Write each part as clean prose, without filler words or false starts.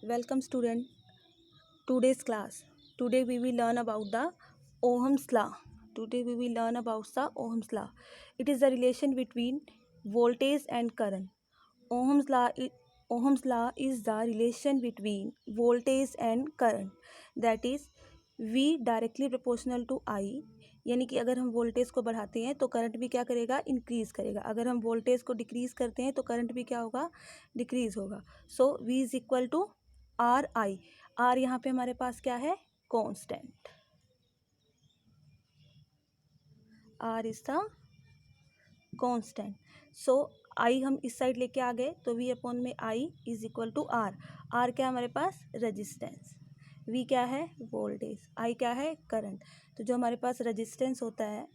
Welcome student. Today's class. Today we will learn about the Ohm's law. Today we will learn about the Ohm's law. It is the relation between voltage and current. Ohm's law is the relation between voltage and current. That is V directly proportional to I. यानी कि अगर हम voltage को बढ़ाते हैं तो current भी क्या करेगा, इंक्रीज करेगा. अगर हम वोल्टेज को डिक्रीज करते हैं तो करंट भी क्या होगा, डिक्रीज होगा. So V is equal to R I. R यहाँ पे हमारे पास क्या है, constant. R is the constant. So I हम इस साइड लेके आ गए तो V अपॉन में I is equal to R. R क्या है हमारे पास, रेजिस्टेंस. V क्या है, वोल्टेज. आई क्या है, करंट. तो जो हमारे पास रेजिस्टेंस होता है,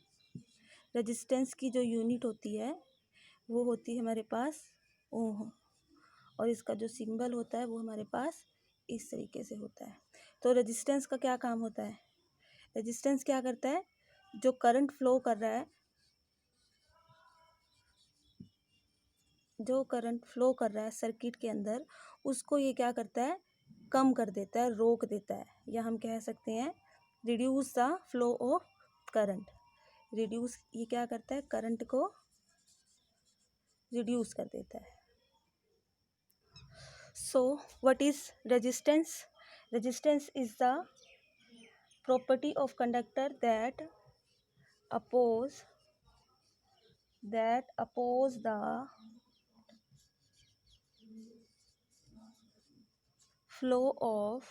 रेजिस्टेंस की जो यूनिट होती है वो होती है हमारे पास ओम. और इसका जो सिंबल होता है वो हमारे पास इस तरीके से होता है. तो रेजिस्टेंस का क्या काम होता है, रेजिस्टेंस क्या करता है, जो करंट फ्लो कर रहा है, जो करंट फ्लो कर रहा है सर्किट के अंदर, उसको ये क्या करता है, कम कर देता है, रोक देता है. या हम कह सकते हैं reduce the flow of current. Reduce, ये क्या करता है, करंट को रिड्यूस कर देता है. So what is resistance? Resistance is the property of conductor that oppose the flow of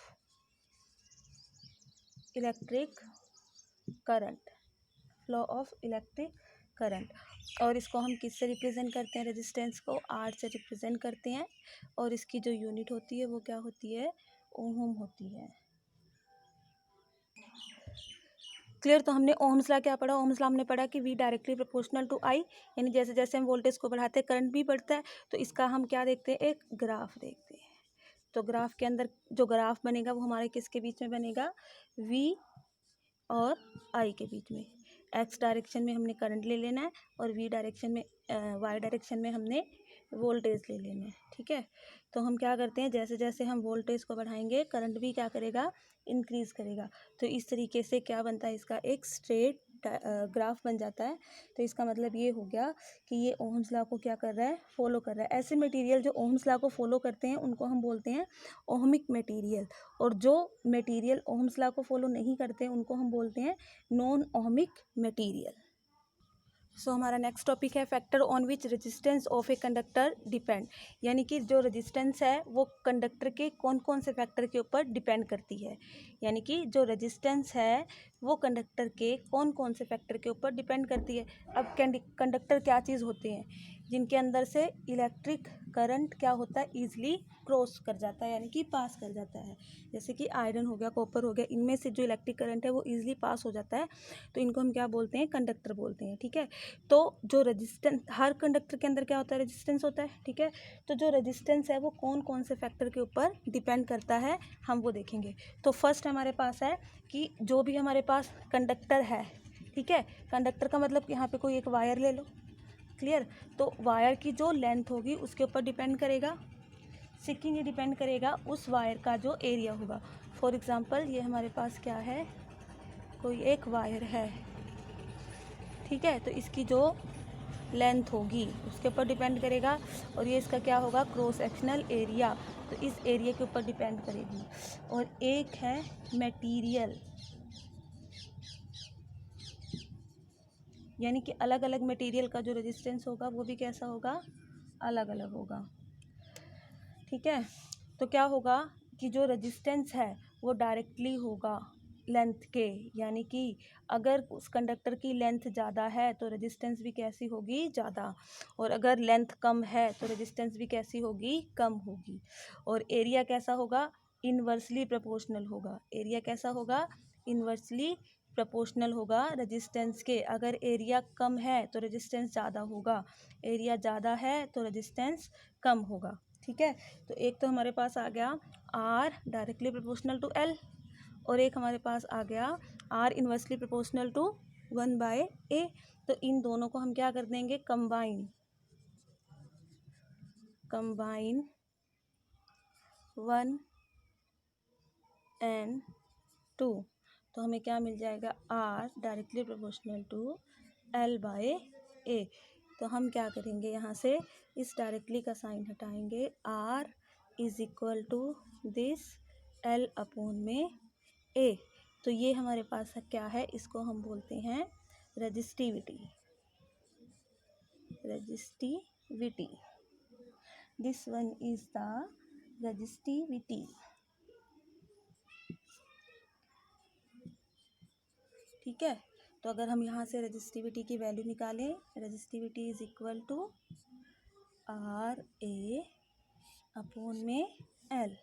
electric current. Flow of electric current. और इसको हम किससे रिप्रेजेंट करते हैं, रेजिस्टेंस को आर से रिप्रेजेंट करते हैं. और इसकी जो यूनिट होती है वो क्या होती है, ओम होती है. क्लियर. तो हमने ओम्स लॉ क्या पढ़ा, ओम्स लॉ हमने पढ़ा कि V directly proportional to I, यानी जैसे जैसे हम वोल्टेज को बढ़ाते हैं करंट भी बढ़ता है. तो इसका हम क्या देखते हैं, एक ग्राफ देखते हैं. तो ग्राफ के अंदर जो ग्राफ बनेगा वो हमारे किसके बीच में बनेगा, V और I के बीच में. एक्स डायरेक्शन में हमने करंट ले लेना है और V डायरेक्शन में वाई डायरेक्शन में हमने वोल्टेज ले लेना है. ठीक है. तो हम क्या करते हैं, जैसे जैसे हम वोल्टेज को बढ़ाएंगे करंट भी क्या करेगा, इंक्रीज करेगा. तो इस तरीके से क्या बनता है, इसका एक स्ट्रेट ग्राफ बन जाता है. तो इसका मतलब ये हो गया कि ये ओम्स लॉ को क्या कर रहा है, फॉलो कर रहा है. ऐसे मटेरियल जो ओम्स लॉ को फॉलो करते हैं उनको हम बोलते हैं ओहमिक मटेरियल. और जो मटेरियल ओम्स लॉ को फॉलो नहीं करते हैं उनको हम बोलते हैं नॉन ओहमिक मटेरियल. सो हमारा नेक्स्ट टॉपिक है factor on which resistance of a conductor depend. यानी कि जो रेजिस्टेंस है वो कंडक्टर के कौन कौन से फैक्टर के ऊपर डिपेंड करती है. यानी कि जो रेजिस्टेंस है वो कंडक्टर के कौन कौन से फैक्टर के ऊपर डिपेंड करती है. अब कंडक्टर क्या चीज़ होते हैं, जिनके अंदर से इलेक्ट्रिक करंट क्या होता है, ईजिली क्रॉस कर जाता है, यानी कि पास कर जाता है. जैसे कि आयरन हो गया, कॉपर हो गया, इनमें से जो इलेक्ट्रिक करंट है वो ईजिली पास हो जाता है. तो इनको हम क्या बोलते हैं, कंडक्टर बोलते हैं. ठीक है. तो जो रेजिस्टेंस, हर कंडक्टर के अंदर क्या होता है, रेजिस्टेंस होता है. ठीक है. तो जो रेजिस्टेंस है वो कौन कौन से फैक्टर के ऊपर डिपेंड करता है, हम वो देखेंगे. तो फर्स्ट हमारे पास है कि जो भी हमारे पास कंडक्टर है, ठीक है, कंडक्टर का मतलब कि यहाँ पे कोई एक वायर ले लो. क्लियर. तो वायर की जो लेंथ होगी उसके ऊपर डिपेंड करेगा. सेकंड ये डिपेंड करेगा उस वायर का जो एरिया होगा. फॉर एग्जांपल ये हमारे पास क्या है, कोई एक वायर है. ठीक है. तो इसकी जो लेंथ होगी उसके ऊपर डिपेंड करेगा. और ये इसका क्या होगा, क्रॉस सेक्शनल एरिया. तो इस एरिया के ऊपर डिपेंड करेगी. और एक है मटेरियल, यानी कि अलग अलग मटेरियल का जो रेजिस्टेंस होगा वो भी कैसा होगा, अलग अलग होगा. ठीक है. तो क्या होगा कि जो रेजिस्टेंस है वो डायरेक्टली होगा लेंथ के, यानी कि अगर उस कंडक्टर की लेंथ ज़्यादा है तो रेजिस्टेंस भी कैसी होगी, ज़्यादा. और अगर लेंथ कम है तो रेजिस्टेंस भी कैसी होगी, कम होगी. और एरिया कैसा होगा, इन्वर्सली प्रोपोर्शनल होगा. एरिया कैसा होगा, इन्वर्सली प्रोपोर्शनल होगा रेजिस्टेंस के. अगर एरिया कम है तो रेजिस्टेंस ज़्यादा होगा, एरिया ज़्यादा है तो रेजिस्टेंस कम होगा. ठीक है. तो एक तो हमारे पास आ गया R directly proportional to L, और एक हमारे पास आ गया are inversely proportional to 1/a. तो इन दोनों को हम क्या कर देंगे, कंबाइन 1/a N2, तो हमें क्या मिल जाएगा, R directly proportional to L/A। तो हम क्या करेंगे, यहाँ से इस डायरेक्टली का साइन हटाएंगे, R is equal to this L upon में A। तो ये हमारे पास क्या है, इसको हम बोलते हैं resistivity. This one is the resistivity. ठीक है, तो अगर हम यहाँ से रेजिस्टिविटी की वैल्यू निकालें, resistivity is equal to RA upon में L।